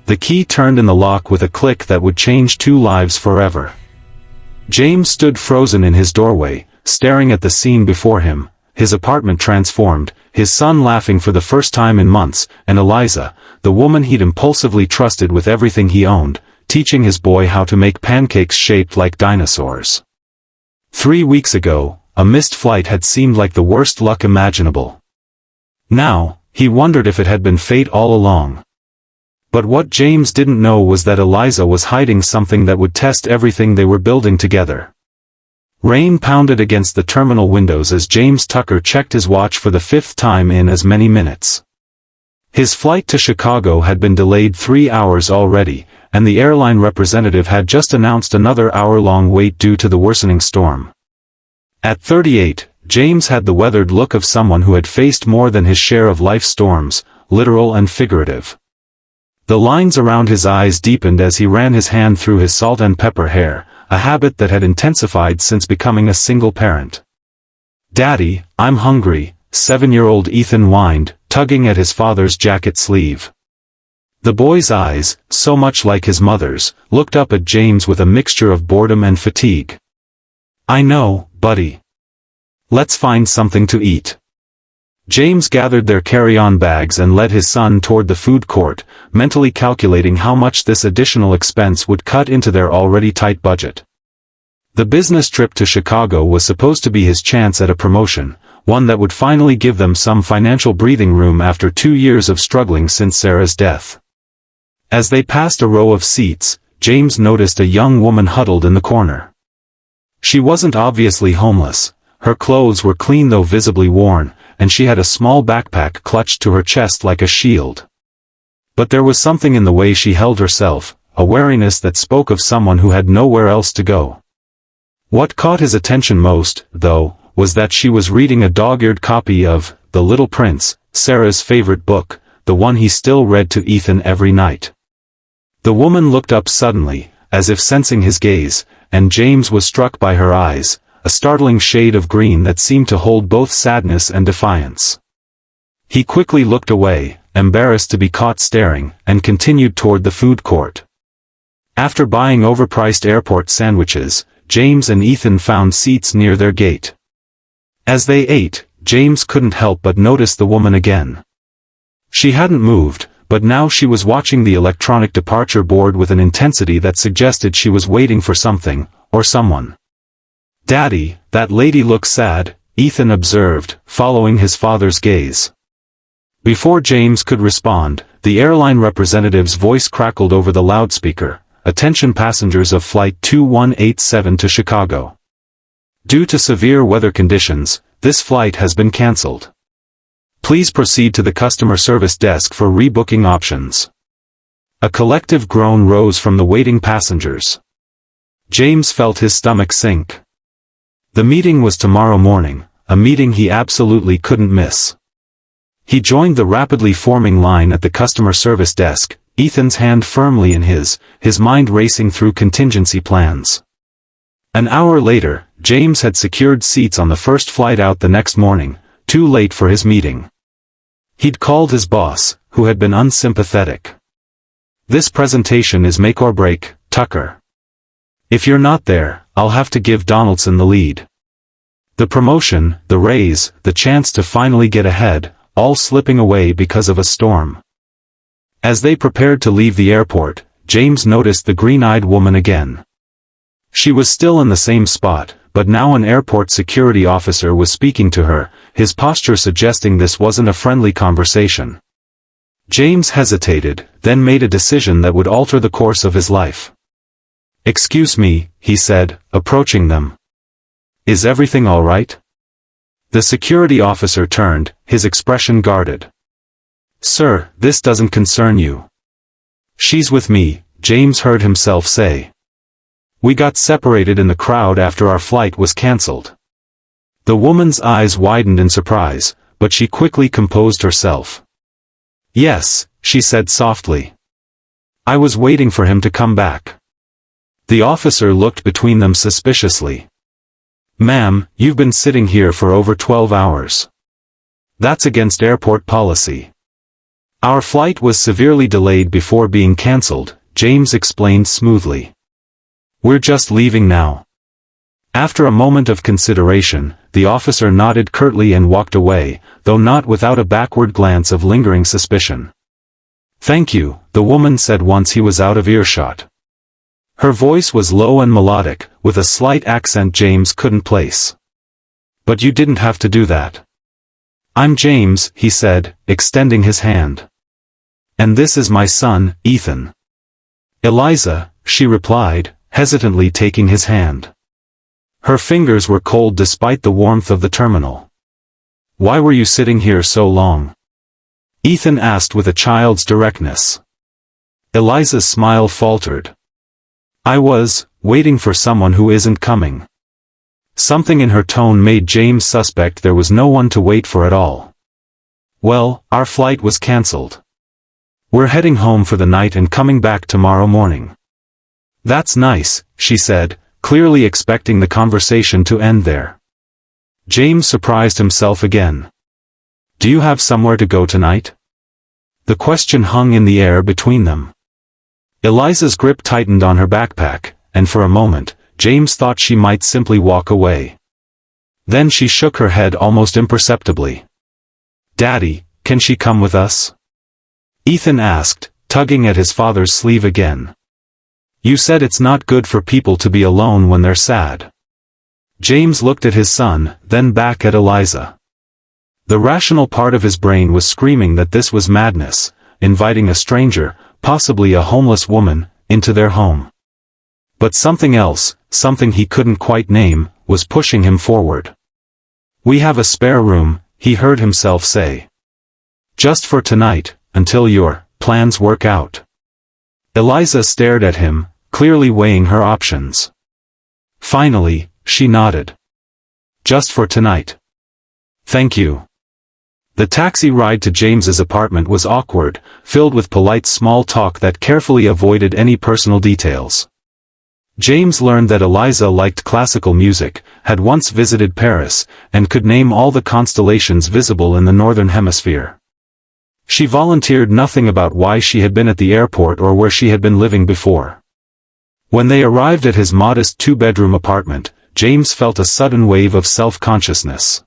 The key turned in the lock with a click that would change 2 lives forever. James stood frozen in his doorway, staring at the scene before him, his apartment transformed, his son laughing for the first time in months, and Eliza, the woman he'd impulsively trusted with everything he owned, teaching his boy how to make pancakes shaped like dinosaurs. 3 weeks ago, a missed flight had seemed like the worst luck imaginable. Now, he wondered if it had been fate all along. But what James didn't know was that Eliza was hiding something that would test everything they were building together. Rain pounded against the terminal windows as James Tucker checked his watch for the 5th time in as many minutes. His flight to Chicago had been delayed 3 hours already, and the airline representative had just announced another hour-long wait due to the worsening storm. At 38, James had the weathered look of someone who had faced more than his share of life's storms, literal and figurative. The lines around his eyes deepened as he ran his hand through his salt and pepper hair, a habit that had intensified since becoming a single parent. "Daddy, I'm hungry," 7-year-old Ethan whined, tugging at his father's jacket sleeve. The boy's eyes, so much like his mother's, looked up at James with a mixture of boredom and fatigue. "I know, buddy. Let's find something to eat." James gathered their carry-on bags and led his son toward the food court, mentally calculating how much this additional expense would cut into their already tight budget. The business trip to Chicago was supposed to be his chance at a promotion, one that would finally give them some financial breathing room after 2 years of struggling since Sarah's death. As they passed a row of seats, James noticed a young woman huddled in the corner. She wasn't obviously homeless. Her clothes were clean though visibly worn, and she had a small backpack clutched to her chest like a shield. But there was something in the way she held herself, a wariness that spoke of someone who had nowhere else to go. What caught his attention most, though, was that she was reading a dog-eared copy of The Little Prince, Sarah's favorite book, the one he still read to Ethan every night. The woman looked up suddenly, as if sensing his gaze, and James was struck by her eyes, a startling shade of green that seemed to hold both sadness and defiance. He quickly looked away, embarrassed to be caught staring, and continued toward the food court. After buying overpriced airport sandwiches, James and Ethan found seats near their gate. As they ate, James couldn't help but notice the woman again. She hadn't moved, but now she was watching the electronic departure board with an intensity that suggested she was waiting for something, or someone. "Daddy, that lady looks sad," Ethan observed, following his father's gaze. Before James could respond, the airline representative's voice crackled over the loudspeaker. "Attention passengers of Flight 2187 to Chicago. Due to severe weather conditions, this flight has been cancelled. Please proceed to the customer service desk for rebooking options." A collective groan rose from the waiting passengers. James felt his stomach sink. The meeting was tomorrow morning, a meeting he absolutely couldn't miss. He joined the rapidly forming line at the customer service desk, Ethan's hand firmly in his mind racing through contingency plans. An hour later, James had secured seats on the first flight out the next morning, too late for his meeting. He'd called his boss, who had been unsympathetic. "This presentation is make or break, Tucker. If you're not there, I'll have to give Donaldson the lead." The promotion, the raise, the chance to finally get ahead, all slipping away because of a storm. As they prepared to leave the airport, James noticed the green-eyed woman again. She was still in the same spot, but now an airport security officer was speaking to her, his posture suggesting this wasn't a friendly conversation. James hesitated, then made a decision that would alter the course of his life. "Excuse me," he said, approaching them. "Is everything all right?" The security officer turned, his expression guarded. "Sir, this doesn't concern you." "She's with me," James heard himself say. "We got separated in the crowd after our flight was cancelled." The woman's eyes widened in surprise, but she quickly composed herself. "Yes," she said softly. "I was waiting for him to come back." The officer looked between them suspiciously. "Ma'am, you've been sitting here for over 12 hours. That's against airport policy." Our flight was severely delayed before being cancelled, James explained smoothly. We're just leaving now. After a moment of consideration, the officer nodded curtly and walked away, though not without a backward glance of lingering suspicion. Thank you, the woman said once he was out of earshot. Her voice was low and melodic, with a slight accent James couldn't place. But you didn't have to do that. I'm James, he said, extending his hand. And this is my son, Ethan. Eliza, she replied, hesitantly taking his hand. Her fingers were cold despite the warmth of the terminal. Why were you sitting here so long? Ethan asked with a child's directness. Eliza's smile faltered. I was waiting for someone who isn't coming. Something in her tone made James suspect there was no one to wait for at all. Well, our flight was cancelled. We're heading home for the night and coming back tomorrow morning. That's nice, she said, clearly expecting the conversation to end there. James surprised himself again. Do you have somewhere to go tonight? The question hung in the air between them. Eliza's grip tightened on her backpack, and for a moment, James thought she might simply walk away. Then she shook her head almost imperceptibly. Daddy, can she come with us? Ethan asked, tugging at his father's sleeve again. You said it's not good for people to be alone when they're sad. James looked at his son, then back at Eliza. The rational part of his brain was screaming that this was madness, inviting a stranger, possibly a homeless woman, into their home. But something else, something he couldn't quite name, was pushing him forward. We have a spare room, he heard himself say. Just for tonight, until your plans work out. Eliza stared at him, clearly weighing her options. Finally, she nodded. Just for tonight. Thank you. The taxi ride to James's apartment was awkward, filled with polite small talk that carefully avoided any personal details. James learned that Eliza liked classical music, had once visited Paris, and could name all the constellations visible in the Northern Hemisphere. She volunteered nothing about why she had been at the airport or where she had been living before. When they arrived at his modest two-bedroom apartment, James felt a sudden wave of self-consciousness.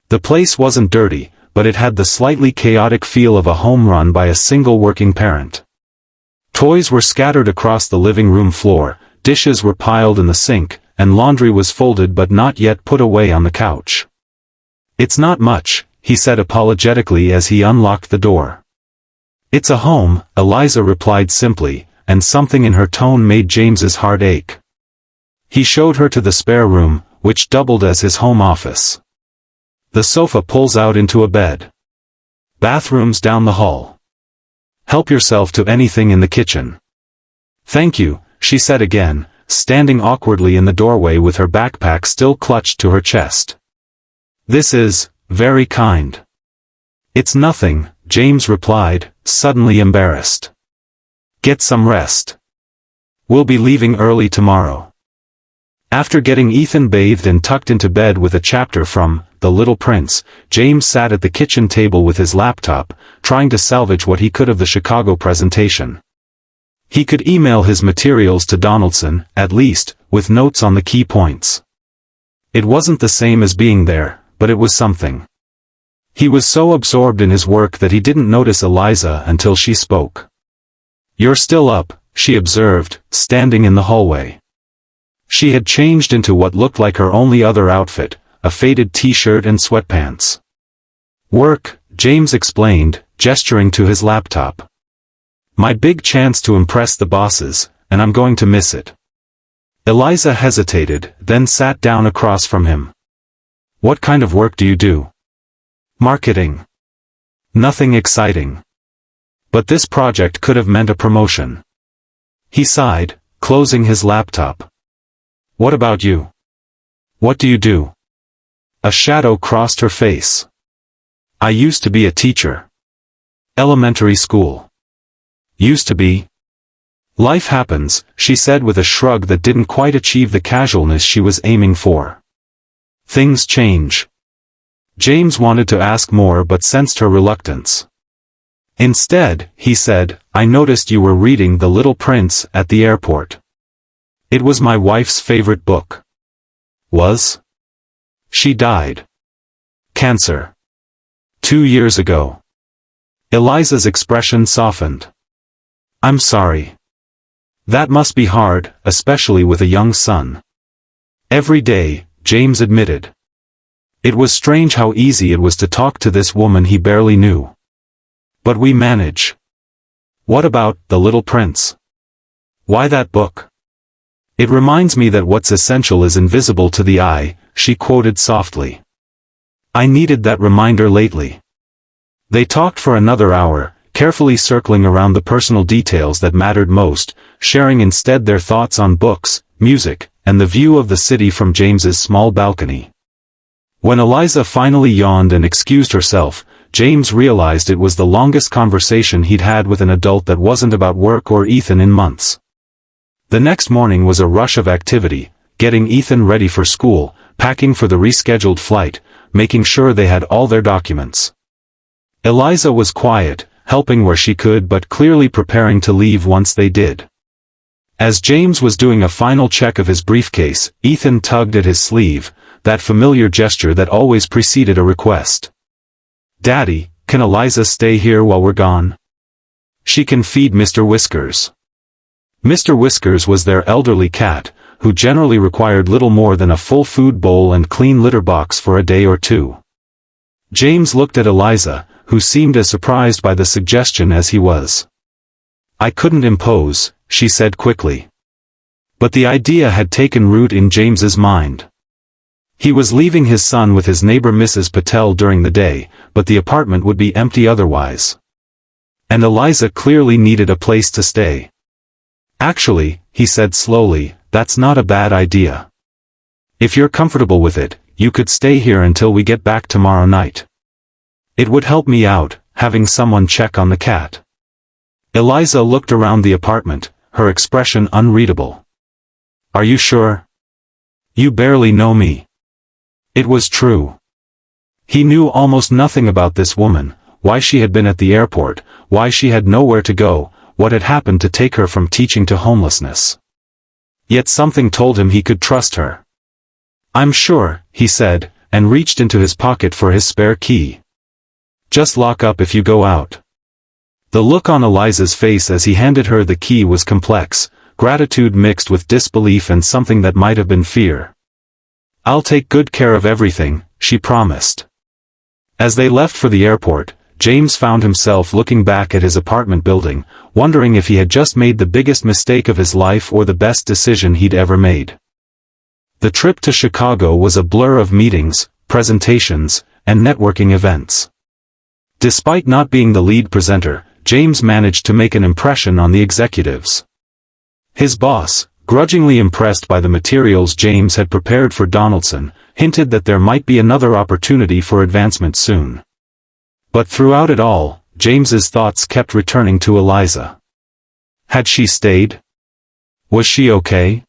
The place wasn't dirty, but it had the slightly chaotic feel of a home run by a single working parent. Toys were scattered across the living room floor, dishes were piled in the sink, and laundry was folded but not yet put away on the couch. It's not much, he said apologetically as he unlocked the door. It's a home, Eliza replied simply, and something in her tone made James's heart ache. He showed her to the spare room, which doubled as his home office. The sofa pulls out into a bed. Bathrooms down the hall. Help yourself to anything in the kitchen. Thank you, she said again, standing awkwardly in the doorway with her backpack still clutched to her chest. This is very kind. It's nothing, James replied, suddenly embarrassed. Get some rest. We'll be leaving early tomorrow. After getting Ethan bathed and tucked into bed with a chapter from The Little Prince, James sat at the kitchen table with his laptop, trying to salvage what he could of the Chicago presentation. He could email his materials to Donaldson, at least, with notes on the key points. It wasn't the same as being there, but it was something. He was so absorbed in his work that he didn't notice Eliza until she spoke. You're still up, she observed, standing in the hallway. She had changed into what looked like her only other outfit, a faded t-shirt and sweatpants. Work, James explained, gesturing to his laptop. My big chance to impress the bosses, and I'm going to miss it. Eliza hesitated, then sat down across from him. What kind of work do you do? Marketing. Nothing exciting. But this project could have meant a promotion. He sighed, closing his laptop. What about you? What do you do? A shadow crossed her face. I used to be a teacher. Elementary school. Used to be. Life happens, she said with a shrug that didn't quite achieve the casualness she was aiming for. Things change. James wanted to ask more but sensed her reluctance. Instead, he said, I noticed you were reading The Little Prince at the airport. It was my wife's favorite book. Was? She died. Cancer. 2 years ago. Eliza's expression softened. I'm sorry. That must be hard, especially with a young son. Every day, James admitted. It was strange how easy it was to talk to this woman he barely knew. But we manage. What about The Little Prince? Why that book? It reminds me that what's essential is invisible to the eye, she quoted softly. I needed that reminder lately. They talked for another hour, carefully circling around the personal details that mattered most, sharing instead their thoughts on books, music, and the view of the city from James's small balcony. When Eliza finally yawned and excused herself, James realized it was the longest conversation he'd had with an adult that wasn't about work or Ethan in months. The next morning was a rush of activity, getting Ethan ready for school, packing for the rescheduled flight, making sure they had all their documents. Eliza was quiet, helping where she could but clearly preparing to leave once they did. As James was doing a final check of his briefcase, Ethan tugged at his sleeve, that familiar gesture that always preceded a request. Daddy, can Eliza stay here while we're gone? She can feed Mr. Whiskers. Mr. Whiskers was their elderly cat, who generally required little more than a full food bowl and clean litter box for a day or two. James looked at Eliza, who seemed as surprised by the suggestion as he was. I couldn't impose, she said quickly. But the idea had taken root in James's mind. He was leaving his son with his neighbor Mrs. Patel during the day, but the apartment would be empty otherwise. And Eliza clearly needed a place to stay. Actually, he said slowly, that's not a bad idea. If you're comfortable with it, you could stay here until we get back tomorrow night. It would help me out, having someone check on the cat. Eliza looked around the apartment, her expression unreadable. Are you sure? You barely know me. It was true. He knew almost nothing about this woman, why she had been at the airport, why she had nowhere to go, what had happened to take her from teaching to homelessness. Yet something told him he could trust her. I'm sure, he said, and reached into his pocket for his spare key. Just lock up if you go out. The look on Eliza's face as he handed her the key was complex, gratitude mixed with disbelief and something that might have been fear. I'll take good care of everything, she promised. As they left for the airport, James found himself looking back at his apartment building, wondering if he had just made the biggest mistake of his life or the best decision he'd ever made. The trip to Chicago was a blur of meetings, presentations, and networking events. Despite not being the lead presenter, James managed to make an impression on the executives. His boss, grudgingly impressed by the materials James had prepared for Donaldson, hinted that there might be another opportunity for advancement soon. But throughout it all, James's thoughts kept returning to Eliza. Had she stayed? Was she okay?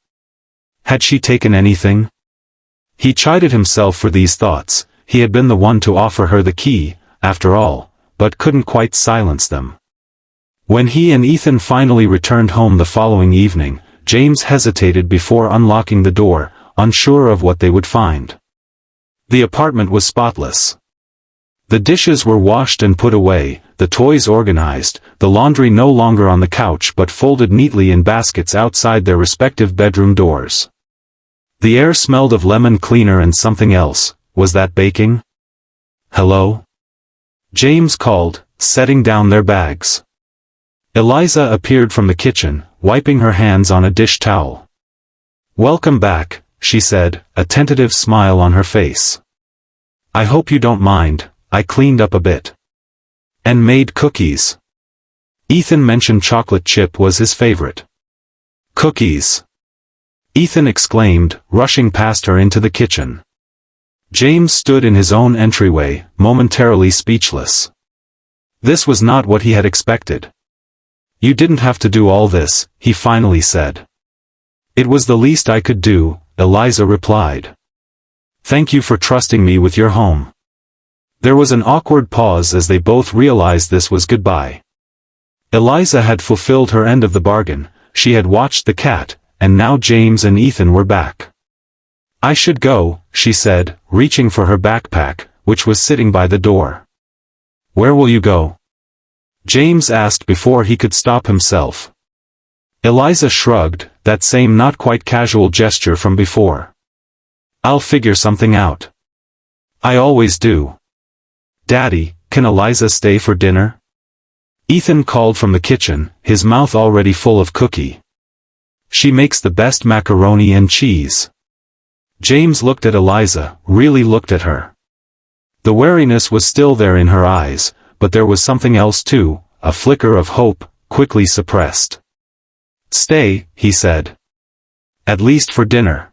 Had she taken anything? He chided himself for these thoughts. He had been the one to offer her the key, after all, but couldn't quite silence them. When he and Ethan finally returned home the following evening, James hesitated before unlocking the door, unsure of what they would find. The apartment was spotless. The dishes were washed and put away, the toys organized, the laundry no longer on the couch but folded neatly in baskets outside their respective bedroom doors. The air smelled of lemon cleaner and something else. Was that baking? Hello? James called, setting down their bags. Eliza appeared from the kitchen, wiping her hands on a dish towel. Welcome back, she said, a tentative smile on her face. I hope you don't mind, I cleaned up a bit. And made cookies. Ethan mentioned chocolate chip was his favorite. Cookies. Ethan exclaimed, rushing past her into the kitchen. James stood in his own entryway, momentarily speechless. This was not what he had expected. You didn't have to do all this, he finally said. It was the least I could do, Eliza replied. Thank you for trusting me with your home. There was an awkward pause as they both realized this was goodbye. Eliza had fulfilled her end of the bargain, she had watched the cat, and now James and Ethan were back. "I should go," she said, reaching for her backpack, which was sitting by the door. "Where will you go?" James asked before he could stop himself. Eliza shrugged, that same not quite casual gesture from before. "I'll figure something out. I always do." "Daddy, can Eliza stay for dinner?" Ethan called from the kitchen, his mouth already full of cookie. "She makes the best macaroni and cheese." James looked at Eliza, really looked at her. The wariness was still there in her eyes, but there was something else too, a flicker of hope, quickly suppressed. "Stay," he said. "At least for dinner.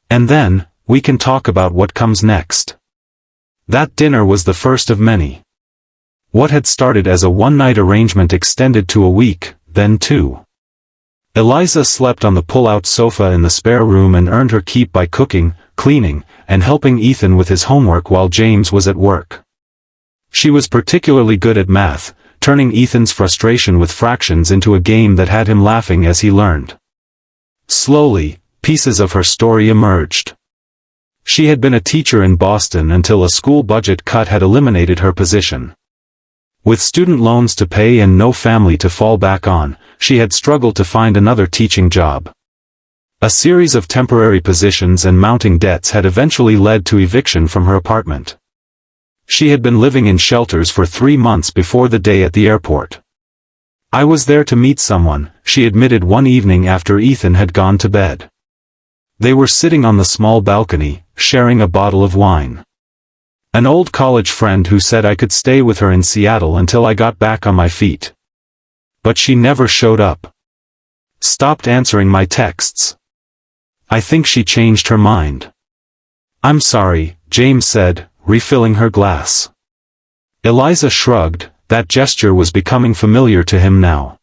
And then, we can talk about what comes next." That dinner was the first of many. What had started as a one-night arrangement extended to a week, then two. Eliza slept on the pull-out sofa in the spare room and earned her keep by cooking, cleaning, and helping Ethan with his homework while James was at work. She was particularly good at math, turning Ethan's frustration with fractions into a game that had him laughing as he learned. Slowly, pieces of her story emerged. She had been a teacher in Boston until a school budget cut had eliminated her position. With student loans to pay and no family to fall back on, she had struggled to find another teaching job. A series of temporary positions and mounting debts had eventually led to eviction from her apartment. She had been living in shelters for 3 months before the day at the airport. "I was there to meet someone," she admitted one evening after Ethan had gone to bed. They were sitting on the small balcony, sharing a bottle of wine. "An old college friend who said I could stay with her in Seattle until I got back on my feet. But she never showed up. Stopped answering my texts. I think she changed her mind." "I'm sorry," James said, refilling her glass. Eliza shrugged, that gesture was becoming familiar to him now.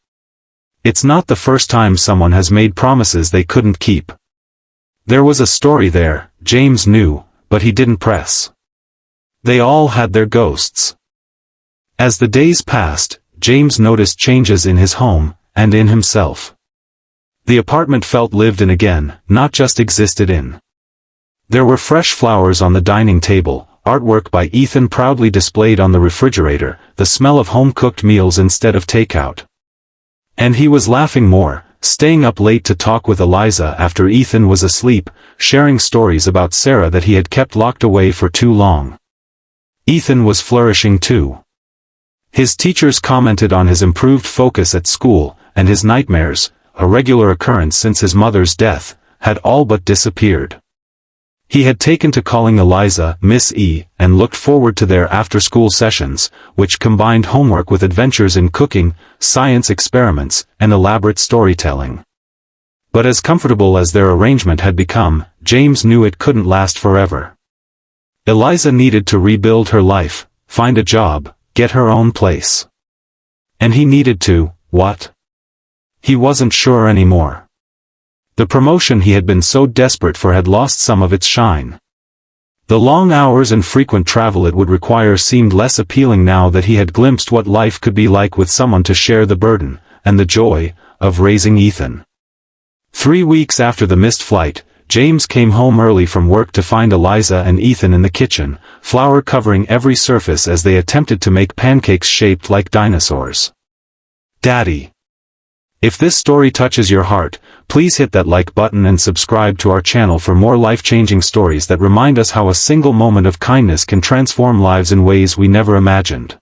It's not the first time someone has made promises they couldn't keep. There was a story there, James knew, but he didn't press. They all had their ghosts. As the days passed, James noticed changes in his home, and in himself. The apartment felt lived in again, not just existed in. There were fresh flowers on the dining table, artwork by Ethan proudly displayed on the refrigerator, the smell of home-cooked meals instead of takeout. And he was laughing more, staying up late to talk with Eliza after Ethan was asleep, sharing stories about Sarah that he had kept locked away for too long. Ethan was flourishing too. His teachers commented on his improved focus at school, and his nightmares, a regular occurrence since his mother's death, had all but disappeared. He had taken to calling Eliza Miss E, and looked forward to their after-school sessions, which combined homework with adventures in cooking, science experiments, and elaborate storytelling. But as comfortable as their arrangement had become, James knew it couldn't last forever. Eliza needed to rebuild her life, find a job, get her own place. And he needed to, what? He wasn't sure anymore. The promotion he had been so desperate for had lost some of its shine. The long hours and frequent travel it would require seemed less appealing now that he had glimpsed what life could be like with someone to share the burden, and the joy, of raising Ethan. 3 weeks after the missed flight, James came home early from work to find Eliza and Ethan in the kitchen, flour covering every surface as they attempted to make pancakes shaped like dinosaurs. "Daddy." If this story touches your heart, please hit that like button and subscribe to our channel for more life-changing stories that remind us how a single moment of kindness can transform lives in ways we never imagined.